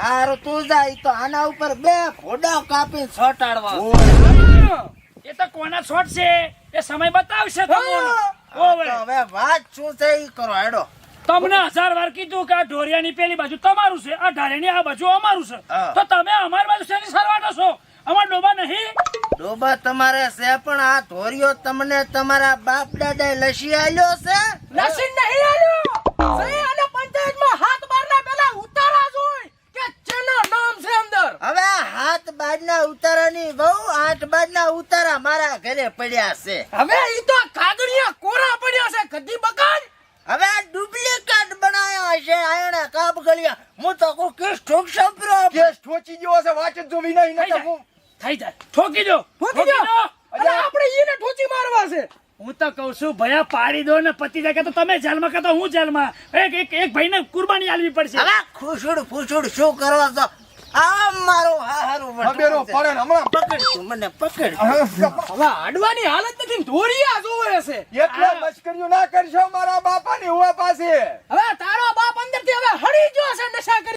હારું તું જા ઈ તો આના ઉપર બે ઘોડા કાપીને છોટાડવા એ તો કોના શોટ છે એ સમય બતાવશે તમને. ઓવે હવે વાત શું છે ઈ કરો હેડો. તમને 1000 વાર કીધું કે આ ઢોરિયાની પેલી બાજુ તમારું છે, આ ઢારેની આ બાજુ અમારું છે. હા. તો તમે અમારી બાજુ શેની સરવાટો છો? અમાર ડોબા નહીં. ડોબા તમારે છે પણ આ ધોરિયો તમને તમારા બાપ દાદાએ લસી આલ્યો છે. લસીન નહીં આલ્યો સહી અને પંચાયતમાં હાથ બારના પેલા ઉતારા જોઈ કે જેના નામ છે અંદર. હવે હાથ બાજના ઉતારાની બહુ 8 બાજના ઉતારા મારા ઘરે પડ્યા છે. હવે ઈ તો કાગળિયા કોરા પડ્યા છે ગધી બકાડ. હવે ડુપ્લિકેટ બનાવ્યા છે આયણે કાપ ગળ્યા. હું તો કો કેસ ઠોક સંપરો કેસ ઠોચી ગયો હશે વાચ જ જો વિના થઈ નતા જાય. થઈ જાય. ઠોકી દો. ઠોકી દો. અને આપણે ઈને ઠોચી મારવા છે. હું તો કઉ છું ભયા પાડી દો ને પતિ જાય કે તો તમે જેલમાં કે તો હું જેલમાં. એક ભાઈને કુરબાની આલવી પડશે. હવે ખુસુડ ફુસુડ શું કરો છો? આ મારું હારું હબેરો પડે ને હમણાં પકડ તું મને પકડ. હવે આડવાની હાલત નથી ને ધોરિયા જોવે છે. એટલે મસ્કરીઓ ના કરશો મારા બાપાની હુવા પાસે. હવે તારો બાપ અંદરથી હવે હળી ગયો છે નશા કરી